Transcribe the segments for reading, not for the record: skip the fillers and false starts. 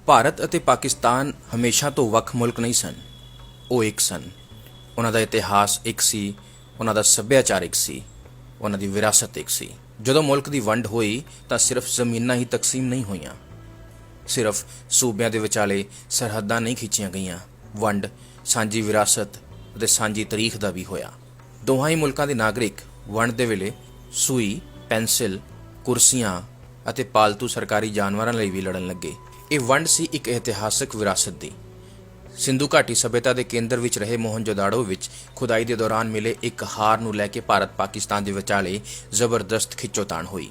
ਭਾਰਤ ਅਤੇ ਪਾਕਿਸਤਾਨ ਹਮੇਸ਼ਾ ਤੋਂ ਵੱਖ ਮੁਲਕ ਨਹੀਂ ਸਨ। ਉਹ ਇੱਕ ਸਨ। ਉਹਨਾਂ ਦਾ ਇਤਿਹਾਸ ਇੱਕ ਸੀ, ਉਹਨਾਂ ਦਾ ਸੱਭਿਆਚਾਰ ਇੱਕ ਸੀ, ਉਹਨਾਂ ਦੀ ਵਿਰਾਸਤ ਇੱਕ ਸੀ। ਜਦੋਂ ਮੁਲਕ ਦੀ ਵੰਡ ਹੋਈ ਤਾਂ ਸਿਰਫ ਜ਼ਮੀਨਾਂ ਹੀ ਤਕਸੀਮ ਨਹੀਂ ਹੋਈਆਂ, ਸਿਰਫ ਸੂਬਿਆਂ ਦੇ ਵਿਚਾਲੇ ਸਰਹੱਦਾਂ ਨਹੀਂ ਖਿੱਚੀਆਂ ਗਈਆਂ। ਵੰਡ ਸਾਂਝੀ ਵਿਰਾਸਤ ਅਤੇ ਸਾਂਝੀ ਤਾਰੀਖ ਦਾ ਵੀ ਹੋਇਆ। ਦੋਹਾਂ ਹੀ ਮੁਲਕਾਂ ਦੇ ਨਾਗਰਿਕ ਵੰਡ ਦੇ ਵੇਲੇ ਸੂਈ, ਪੈਨਸਿਲ, ਕੁਰਸੀਆਂ ਅਤੇ ਪਾਲਤੂ ਸਰਕਾਰੀ ਜਾਨਵਰਾਂ ਲਈ ਵੀ ਲੜਨ ਲੱਗੇ। ਇਹ ਵੰਡ ਸੀ ਇੱਕ ਇਤਿਹਾਸਕ ਵਿਰਾਸਤ ਦੀ। ਸਿੰਧੂ ਘਾਟੀ ਸੱਭਿਅਤਾ ਦੇ ਕੇਂਦਰ ਵਿੱਚ ਰਹੇ ਮੋਹਨਜੋਦਾੜੋ ਵਿੱਚ ਖੁਦਾਈ ਦੇ ਦੌਰਾਨ ਮਿਲੇ ਇੱਕ ਹਾਰ ਨੂੰ ਲੈ ਕੇ ਭਾਰਤ ਪਾਕਿਸਤਾਨ ਦੇ ਵਿਚਾਲੇ ਜ਼ਬਰਦਸਤ ਖਿੱਚੋਤਾਣ ਹੋਈ।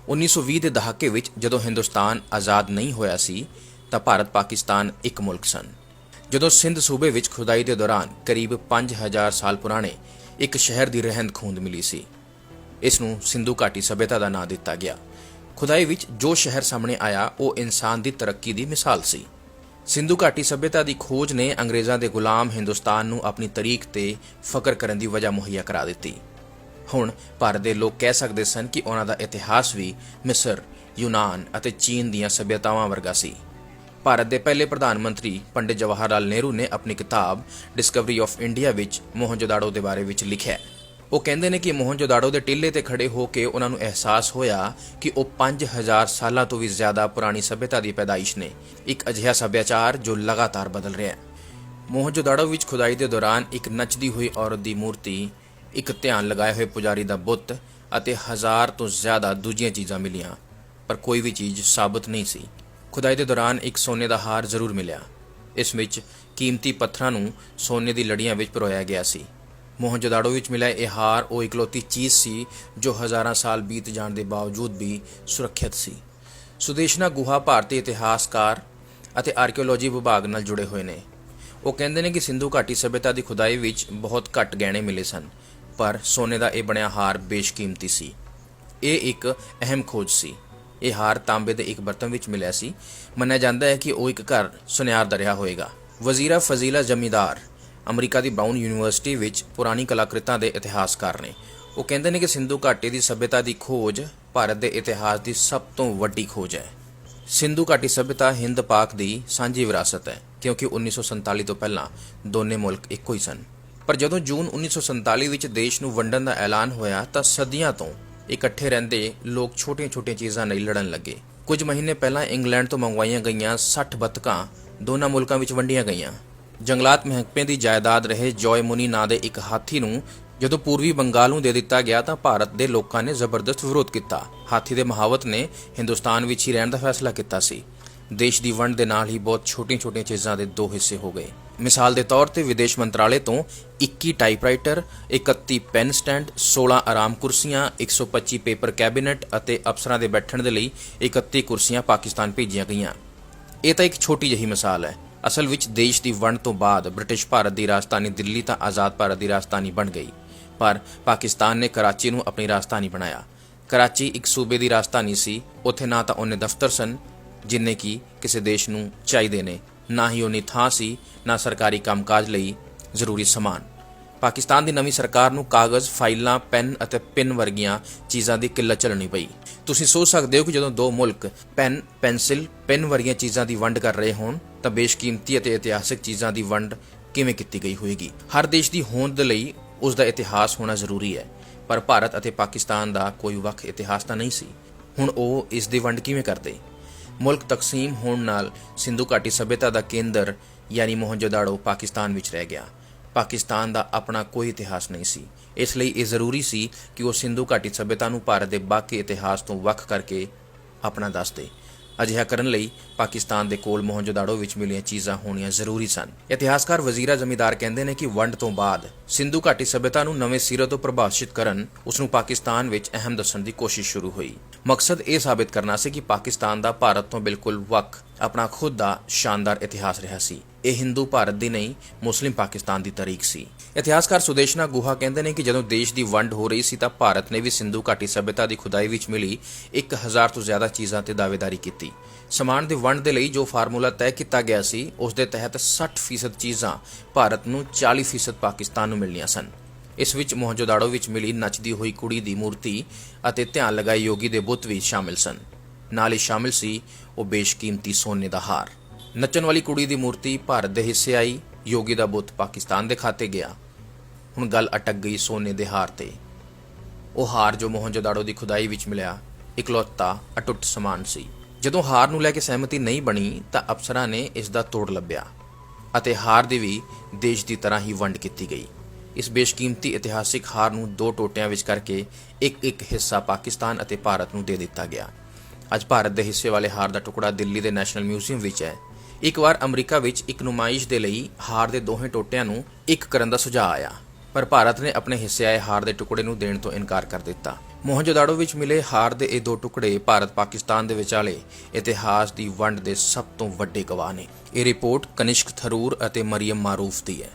1920 ਦੇ ਦਹਾਕੇ ਵਿੱਚ ਜਦੋਂ ਹਿੰਦੁਸਤਾਨ ਆਜ਼ਾਦ ਨਹੀਂ ਹੋਇਆ ਸੀ ਤਾਂ ਭਾਰਤ ਪਾਕਿਸਤਾਨ ਇੱਕ ਮੁਲਕ ਸਨ। ਜਦੋਂ ਸਿੰਧ ਸੂਬੇ ਵਿੱਚ ਖੁਦਾਈ ਦੇ ਦੌਰਾਨ ਕਰੀਬ 5000 ਸਾਲ ਪੁਰਾਣੇ ਇੱਕ ਸ਼ਹਿਰ ਦੀ ਰਹਿੰਦ ਖੂੰਹਦ ਮਿਲੀ ਸੀ। ਇਸ ਨੂੰ ਸਿੰਧੂ ਘਾਟੀ ਸੱਭਿਅਤਾ ਦਾ ਨਾਂ ਦਿੱਤਾ ਗਿਆ। ਖੁਦਾਈ ਵਿੱਚ ਜੋ ਸ਼ਹਿਰ ਸਾਹਮਣੇ ਆਇਆ ਉਹ ਇਨਸਾਨ ਦੀ ਤਰੱਕੀ ਦੀ ਮਿਸਾਲ ਸੀ। ਸਿੰਧੂ ਘਾਟੀ ਸੱਭਿਅਤਾ ਦੀ ਖੋਜ ਨੇ ਅੰਗਰੇਜ਼ਾਂ ਦੇ ਗੁਲਾਮ ਹਿੰਦੁਸਤਾਨ ਨੂੰ ਆਪਣੀ ਤਾਰੀਖ ਤੇ ਫਖਰ ਕਰਨ ਦੀ ਵਜ੍ਹਾ ਮੁਹੱਈਆ ਕਰਾ ਦਿੱਤੀ। ਹੁਣ ਭਾਰਤ ਦੇ ਲੋਕ ਕਹਿ ਸਕਦੇ ਸਨ ਕਿ ਉਹਨਾਂ ਦਾ ਇਤਿਹਾਸ ਵੀ ਮਿਸਰ, ਯੂਨਾਨ ਅਤੇ ਚੀਨ ਦੀਆਂ ਸੱਭਿਅਤਾਵਾਂ ਵਰਗਾ ਸੀ। ਭਾਰਤ ਦੇ ਪਹਿਲੇ ਪ੍ਰਧਾਨ ਮੰਤਰੀ ਪੰਡਿਤ ਜਵਾਹਰ ਲਾਲ ਨਹਿਰੂ ਨੇ ਆਪਣੀ ਕਿਤਾਬ ਡਿਸਕਵਰੀ ਆਫ ਇੰਡੀਆ ਵਿੱਚ ਮੋਹਨਜੋਦਾੜੋ ਦੇ ਬਾਰੇ ਵਿੱਚ ਲਿਖਿਆ। ਉਹ ਕਹਿੰਦੇ ਨੇ ਕਿ ਮੋਹਨਜੋਦਾੜੋ ਦੇ ਟਿੱਲੇ ਤੇ ਖੜੇ ਹੋ ਕੇ ਉਹਨਾਂ ਨੂੰ ਅਹਿਸਾਸ ਹੋਇਆ ਕਿ ਉਹ 5000 ਸਾਲਾਂ ਤੋਂ ਵੀ ਜ਼ਿਆਦਾ ਪੁਰਾਣੀ ਸੱਭਿਅਤਾ ਦੀ ਪੈਦਾਇਸ਼ ਨੇ, ਇੱਕ ਅਜਿਹਾ ਸੱਭਿਆਚਾਰ ਜੋ ਲਗਾਤਾਰ ਬਦਲ ਰਿਹਾ ਹੈ। ਮੋਹਨਜੋਦਾੜੋ ਵਿੱਚ ਖੁਦਾਈ ਦੇ ਦੌਰਾਨ ਇੱਕ ਨੱਚਦੀ ਹੋਈ ਔਰਤ ਦੀ ਮੂਰਤੀ, ਇੱਕ ਧਿਆਨ ਲਗਾਏ ਹੋਏ ਪੁਜਾਰੀ ਦਾ ਬੁੱਤ ਅਤੇ 1000 ਤੋਂ ਜ਼ਿਆਦਾ ਦੂਜੀਆਂ ਚੀਜ਼ਾਂ ਮਿਲੀਆਂ, ਪਰ ਕੋਈ ਵੀ ਚੀਜ਼ ਸਾਬਤ ਨਹੀਂ ਸੀ। ਖੁਦਾਈ ਦੇ ਦੌਰਾਨ ਇੱਕ ਸੋਨੇ ਦਾ ਹਾਰ ਜ਼ਰੂਰ ਮਿਲਿਆ। ਇਸ ਵਿੱਚ ਕੀਮਤੀ ਪੱਥਰਾਂ ਨੂੰ ਸੋਨੇ ਦੀ ਲੜੀਆਂ ਵਿੱਚ ਪਰੋਇਆ ਗਿਆ ਸੀ। ਮੋਹਨਜੋਦਾੜੋ ਵਿੱਚ ਮਿਲਿਆ ਇਹ ਹਾਰ ਉਹ ਇਕਲੌਤੀ ਚੀਜ਼ ਸੀ ਜੋ ਹਜ਼ਾਰਾਂ ਸਾਲ ਬੀਤ ਜਾਣ ਦੇ ਬਾਵਜੂਦ ਵੀ ਸੁਰੱਖਿਅਤ ਸੀ। ਸੁਦੇਸ਼ਨਾ ਗੁਹਾ ਭਾਰਤੀ ਇਤਿਹਾਸਕਾਰ ਅਤੇ ਆਰਕੀਓਲੋਜੀ ਵਿਭਾਗ ਨਾਲ ਜੁੜੇ ਹੋਏ ਨੇ। ਉਹ ਕਹਿੰਦੇ ਨੇ ਕਿ ਸਿੰਧੂ ਘਾਟੀ ਸੱਭਿਅਤਾ ਦੀ ਖੁਦਾਈ ਵਿੱਚ ਬਹੁਤ ਘੱਟ ਗਹਿਣੇ ਮਿਲੇ ਸਨ, ਪਰ ਸੋਨੇ ਦਾ ਇਹ ਬਣਿਆ ਹਾਰ ਬੇਸ਼ਕੀਮਤੀ ਸੀ। ਇਹ ਇੱਕ ਅਹਿਮ ਖੋਜ ਸੀ। ਇਹ ਹਾਰ ਤਾਂਬੇ ਦੇ ਇੱਕ ਬਰਤਨ ਵਿੱਚ ਮਿਲਿਆ ਸੀ। ਮੰਨਿਆ ਜਾਂਦਾ ਹੈ ਕਿ ਉਹ ਇੱਕ ਘਰ ਸੁਨਿਆਰ ਦਾ ਰਿਹਾ ਹੋਵੇਗਾ। ਵਜ਼ੀਰਾ ਫਜ਼ੀਲਾ ਜ਼ਮੀਂਦਾਰ ਅਮਰੀਕਾ ਦੀ ਬ੍ਰਾਊਨ ਯੂਨੀਵਰਸਿਟੀ ਵਿੱਚ ਪੁਰਾਣੀ ਕਲਾਕ੍ਰਿਤਾਂ ਦੇ ਇਤਿਹਾਸਕਾਰ ਨੇ। ਉਹ ਕਹਿੰਦੇ ਨੇ ਕਿ ਸਿੰਧੂ ਘਾਟੀ ਦੀ ਸੱਭਿਅਤਾ ਦੀ ਖੋਜ ਭਾਰਤ ਦੇ ਇਤਿਹਾਸ ਦੀ ਸਭ ਤੋਂ ਵੱਡੀ ਖੋਜ ਹੈ। ਸਿੰਧੂ ਘਾਟੀ ਸੱਭਿਅਤਾ ਹਿੰਦ ਪਾਕ ਦੀ ਸਾਂਝੀ ਵਿਰਾਸਤ ਹੈ, ਕਿਉਂਕਿ 1947 ਤੋਂ ਪਹਿਲਾਂ ਦੋਨੇ ਮੁਲਕ ਇੱਕੋ ਹੀ ਸਨ। ਪਰ ਜਦੋਂ ਜੂਨ 1947 ਵਿੱਚ ਦੇਸ਼ ਨੂੰ ਵੰਡਣ ਦਾ ਐਲਾਨ ਹੋਇਆ ਤਾਂ ਸਦੀਆਂ ਤੋਂ ਇਕੱਠੇ ਰਹਿੰਦੇ ਲੋਕ ਛੋਟੀਆਂ-ਛੋਟੀਆਂ ਚੀਜ਼ਾਂ ਲਈ ਲੜਨ ਲੱਗੇ। ਕੁਝ ਮਹੀਨੇ ਪਹਿਲਾਂ ਇੰਗਲੈਂਡ ਤੋਂ ਮੰਗਵਾਈਆਂ ਗਈਆਂ 60 ਬੱਤਕਾਂ ਦੋਨਾਂ ਮੁਲਕਾਂ ਵਿੱਚ ਵੰਡੀਆਂ ਗਈਆਂ। ਜੰਗਲਾਤ ਮਹਿਕਮੇ ਦੀ ਜਾਇਦਾਦ ਰਹੇ ਜੌਏ ਮੁਨੀ ਨਾਂ ਦੇ ਇੱਕ ਹਾਥੀ ਨੂੰ ਜਦੋਂ ਪੂਰਬੀ ਬੰਗਾਲ ਨੂੰ ਦੇ ਦਿੱਤਾ ਗਿਆ ਤਾਂ ਭਾਰਤ ਦੇ ਲੋਕਾਂ ਨੇ ਜ਼ਬਰਦਸਤ ਵਿਰੋਧ ਕੀਤਾ। ਹਾਥੀ ਦੇ ਮਹਾਵਤ ਨੇ ਹਿੰਦੁਸਤਾਨ ਵਿੱਚ ਹੀ ਰਹਿਣ ਦਾ ਫੈਸਲਾ ਕੀਤਾ ਸੀ। ਦੇਸ਼ ਦੀ ਵੰਡ ਦੇ ਨਾਲ ਹੀ ਬਹੁਤ ਛੋਟੀਆਂ-ਛੋਟੀਆਂ ਚੀਜ਼ਾਂ ਦੇ ਦੋ ਹਿੱਸੇ ਹੋ ਗਏ। ਮਿਸਾਲ ਦੇ ਤੌਰ ਤੇ ਵਿਦੇਸ਼ ਮੰਤਰਾਲੇ ਤੋਂ 21 ਟਾਈਪਰਾਈਟਰ, 31 ਪੈਨ ਸਟੈਂਡ, 16 ਆਰਾਮ ਕੁਰਸੀਆਂ, 125 ਪੇਪਰ ਕੈਬਨਿਟ ਅਤੇ ਅਫਸਰਾਂ ਦੇ ਬੈਠਣ ਦੇ ਲਈ 31 ਕੁਰਸੀਆਂ ਪਾਕਿਸਤਾਨ ਭੇਜੀਆਂ ਗਈਆਂ। ਇਹ ਤਾਂ ਇੱਕ ਛੋਟੀ ਜਿਹੀ ਮਿਸਾਲ ਹੈ। ਅਸਲ ਵਿੱਚ ਦੇਸ਼ ਦੀ ਵੰਡ ਤੋਂ ਬਾਅਦ ਬ੍ਰਿਟਿਸ਼ ਭਾਰਤ ਦੀ ਰਾਜਧਾਨੀ ਦਿੱਲੀ ਤਾਂ ਆਜ਼ਾਦ ਭਾਰਤ ਦੀ ਰਾਜਧਾਨੀ ਬਣ ਗਈ, ਪਰ ਪਾਕਿਸਤਾਨ ਨੇ ਕਰਾਚੀ ਨੂੰ ਆਪਣੀ ਰਾਜਧਾਨੀ ਬਣਾਇਆ। ਕਰਾਚੀ ਇੱਕ ਸੂਬੇ ਦੀ ਰਾਜਧਾਨੀ ਸੀ। ਉੱਥੇ ਨਾ ਤਾਂ ਉਹਨੇ ਦਫ਼ਤਰ ਸਨ ਜਿੰਨੇ ਕਿ ਕਿਸੇ ਦੇਸ਼ ਨੂੰ ਚਾਹੀਦੇ ਨੇ, ਨਾ ਹੀ ਉਨੀ ਥਾਂ ਸੀ, ਨਾ ਸਰਕਾਰੀ ਕੰਮਕਾਜ ਲਈ ਜ਼ਰੂਰੀ ਸਮਾਨ। ਪਾਕਿਸਤਾਨ ਦੀ ਨਵੀਂ ਸਰਕਾਰ ਨੂੰ ਕਾਗਜ਼, ਫਾਈਲਾਂ, ਪੈਨ ਅਤੇ ਪਿੰਨ ਵਰਗੀਆਂ ਚੀਜ਼ਾਂ ਦੀ ਕਿੱਲਤ ਝੱਲਣੀ ਪਈ। ਤੁਸੀਂ ਸੋਚ ਸਕਦੇ ਹੋ ਕਿ ਜਦੋਂ ਦੋ ਮੁਲਕ ਪੈਨ, ਪੈਨਸਿਲ, ਪਿੰਨ ਵਰਗੀਆਂ ਚੀਜ਼ਾਂ ਦੀ ਵੰਡ ਕਰ ਰਹੇ ਹੋਣ ਤਾਂ ਬੇਸ਼ਕੀਮਤੀ ਅਤੇ ਇਤਿਹਾਸਕ ਚੀਜ਼ਾਂ ਦੀ ਵੰਡ ਕਿਵੇਂ ਕੀਤੀ ਗਈ ਹੋਵੇਗੀ। ਹਰ ਦੇਸ਼ ਦੀ ਹੋਂਦ ਲਈ ਉਸ ਦਾ ਇਤਿਹਾਸ ਹੋਣਾ ਜ਼ਰੂਰੀ ਹੈ, ਪਰ ਭਾਰਤ ਅਤੇ ਪਾਕਿਸਤਾਨ ਦਾ ਕੋਈ ਵੱਖ ਇਤਿਹਾਸ ਤਾਂ ਨਹੀਂ ਸੀ। ਹੁਣ ਉਹ ਇਸ ਦੀ ਵੰਡ ਕਿਵੇਂ ਕਰਦੇ? ਮੁਲਕ ਤਕਸੀਮ ਹੋਣ ਨਾਲ ਸਿੰਧੂ ਘਾਟੀ ਸੱਭਿਅਤਾ ਦਾ ਕੇਂਦਰ ਯਾਨੀ ਮੋਹਨਜੋਦਾੜੋ ਪਾਕਿਸਤਾਨ ਵਿੱਚ ਰਹਿ ਗਿਆ। ਪਾਕਿਸਤਾਨ ਦਾ ਆਪਣਾ ਕੋਈ ਇਤਿਹਾਸ ਨਹੀਂ ਸੀ। ਇਸ ਲਈ ਇਹ ਜ਼ਰੂਰੀ ਸੀ ਕਿ ਉਹ ਸਿੰਧੂ ਘਾਟੀ ਸੱਭਿਅਤਾ ਨੂੰ ਭਾਰਤ ਦੇ ਬਾਕੀ ਇਤਿਹਾਸ ਤੋਂ ਵੱਖ ਕਰਕੇ ਆਪਣਾ ਦੱਸ ਦੇ। ਅਜਿਹਾ ਕਰਨ ਲਈ ਪਾਕਿਸਤਾਨ ਦੇ ਕੋਲ ਮੋਹਨਜੋਦਾੜੋ ਵਿੱਚ ਮਿਲੀਆਂ ਚੀਜ਼ਾਂ ਹੋਣੀਆਂ ਜ਼ਰੂਰੀ ਸਨ। ਇਤਿਹਾਸਕਾਰ ਵਜ਼ੀਰਾ ਜ਼ਮੀਂਦਾਰ ਕਹਿੰਦੇ ਨੇ ਕਿ ਵੰਡ ਤੋਂ ਬਾਅਦ ਸਿੰਧੂ ਘਾਟੀ ਸੱਭਿਅਤਾ ਨੂੰ ਨਵੇਂ ਸਿਰੇ ਤੋਂ ਪ੍ਰਭਾਸ਼ਿਤ ਕਰਨ, ਉਸ ਨੂੰ ਪਾਕਿਸਤਾਨ ਵਿੱਚ ਅਹਿਮ ਦੱਸਣ ਦੀ ਕੋਸ਼ਿਸ਼ ਸ਼ੁਰੂ ਹੋਈ। ਮਕਸਦ ਇਹ ਸਾਬਿਤ ਕਰਨਾ ਸੀ ਕਿ ਪਾਕਿਸਤਾਨ ਦਾ ਭਾਰਤ ਤੋਂ ਬਿਲਕੁਲ ਵੱਖ ਆਪਣਾ ਖੁਦ ਦਾ ਸ਼ਾਨਦਾਰ ਇਤਿਹਾਸ ਰਿਹਾ ਸੀ। ਇਹ ਹਿੰਦੂ ਭਾਰਤ ਦੀ ਨਹੀਂ, ਮੁਸਲਿਮ ਪਾਕਿਸਤਾਨ ਦੀ ਤਾਰੀਖ ਸੀ। ਇਤਿਹਾਸਕਾਰ ਸੁਦੇਸ਼ਨਾ ਗੁਹਾ ਕਹਿੰਦੇ ਨੇ ਕਿ ਜਦੋਂ ਦੇਸ਼ ਦੀ ਵੰਡ ਹੋ ਰਹੀ ਸੀ ਤਾਂ ਭਾਰਤ ਨੇ ਵੀ ਸਿੰਧੂ ਘਾਟੀ ਸੱਭਿਅਤਾ ਦੀ ਖੁਦਾਈ ਵਿੱਚ ਮਿਲੀ 1000 ਤੋਂ ਜ਼ਿਆਦਾ ਚੀਜ਼ਾਂ ਤੇ ਦਾਅਵੇਦਾਰੀ ਕੀਤੀ। ਸਮਾਨ ਦੀ ਵੰਡ ਦੇ ਲਈ ਜੋ ਫਾਰਮੂਲਾ ਤੈਅ ਕੀਤਾ ਗਿਆ ਸੀ ਉਸ ਦੇ ਤਹਿਤ 60% ਚੀਜ਼ਾਂ ਭਾਰਤ ਨੂੰ, 40% ਪਾਕਿਸਤਾਨ ਨੂੰ ਮਿਲਣੀਆਂ ਸਨ। ਇਸ ਵਿੱਚ ਮੋਹਨਜੋਦਾੜੋ ਵਿੱਚ ਮਿਲੀ ਨੱਚਦੀ ਹੋਈ ਕੁੜੀ ਦੀ ਮੂਰਤੀ ਅਤੇ ਧਿਆਨ ਲਗਾਏ ਯੋਗੀ ਦੇ ਬੁੱਤ ਵੀ ਸ਼ਾਮਿਲ ਸਨ। ਨਾਲ ਹੀ ਸ਼ਾਮਿਲ ਸੀ ਉਹ ਬੇਸ਼ਕੀਮਤੀ ਸੋਨੇ ਦਾ ਹਾਰ। ਨੱਚਣ ਵਾਲੀ ਕੁੜੀ ਦੀ ਮੂਰਤੀ ਭਾਰਤ ਦੇ ਹਿੱਸੇ ਆਈ, ਯੋਗੀ ਦਾ ਬੁੱਤ ਪਾਕਿਸਤਾਨ ਦੇ ਖਾਤੇ ਗਿਆ। ਹੁਣ ਗੱਲ ਅਟਕ ਗਈ ਸੋਨੇ ਦੇ ਹਾਰ ਤੇ। ਉਹ ਹਾਰ ਜੋ ਮੋਹਨਜੋਦਾੜੋ ਦੀ ਖੁਦਾਈ ਵਿੱਚ ਮਿਲਿਆ, ਇਕਲੌਤਾ ਅਟੁੱਟ ਸਮਾਨ ਸੀ। ਜਦੋਂ ਹਾਰ ਨੂੰ ਲੈ ਕੇ ਸਹਿਮਤੀ ਨਹੀਂ ਬਣੀ ਤਾਂ ਅਫਸਰਾਂ ਨੇ ਇਸ ਦਾ ਤੋੜ ਲੱਭਿਆ ਅਤੇ ਹਾਰ ਦੀ ਵੀ ਦੇਸ਼ ਦੀ ਤਰ੍ਹਾਂ ਹੀ ਵੰਡ ਕੀਤੀ ਗਈ। ਇਸ ਬੇਸ਼ਕੀਮਤੀ ਇਤਿਹਾਸਿਕ ਹਾਰ ਨੂੰ 2 ਟੋਟਿਆਂ ਵਿੱਚ ਕਰਕੇ ਇੱਕ ਹਿੱਸਾ ਪਾਕਿਸਤਾਨ ਅਤੇ ਭਾਰਤ ਨੂੰ ਦੇ ਦਿੱਤਾ ਗਿਆ। ਅੱਜ ਭਾਰਤ ਦੇ ਹਿੱਸੇ ਵਾਲੇ ਹਾਰ ਦਾ ਟੁਕੜਾ ਦਿੱਲੀ ਦੇ ਨੈਸ਼ਨਲ ਮਿਊਜ਼ੀਅਮ ਵਿੱਚ ਹੈ। ਇੱਕ ਵਾਰ ਅਮਰੀਕਾ ਵਿੱਚ ਇੱਕ ਨੁਮਾਇਸ਼ ਦੇ ਲਈ ਹਾਰ ਦੇ ਦੋਹੇ ਟੋਟਿਆਂ ਨੂੰ ਇੱਕ ਕਰਨ ਦਾ ਸੁਝਾਅ ਆਇਆ, ਪਰ ਭਾਰਤ ਨੇ ਆਪਣੇ ਹਿੱਸੇ ਆਏ ਹਾਰ ਦੇ ਟੁਕੜੇ ਨੂੰ ਦੇਣ ਤੋਂ ਇਨਕਾਰ ਕਰ ਦਿੱਤਾ। ਮੋਹਨਜੋਦਾੜੋ ਵਿੱਚ ਮਿਲੇ ਹਾਰ ਦੇ ਇਹ 2 ਟੁਕੜੇ ਭਾਰਤ ਪਾਕਿਸਤਾਨ ਦੇ ਵਿਚਾਲੇ ਇਤਿਹਾਸ ਦੀ ਵੰਡ ਦੇ ਸਭ ਤੋਂ ਵੱਡੇ ਗਵਾਹ ਨੇ। ਇਹ ਰਿਪੋਰਟ ਕਨਿਸ਼ਕ ਥਰੂਰ ਅਤੇ ਮਰੀਮ ਮਾਰੂਫ ਦੀ ਹੈ।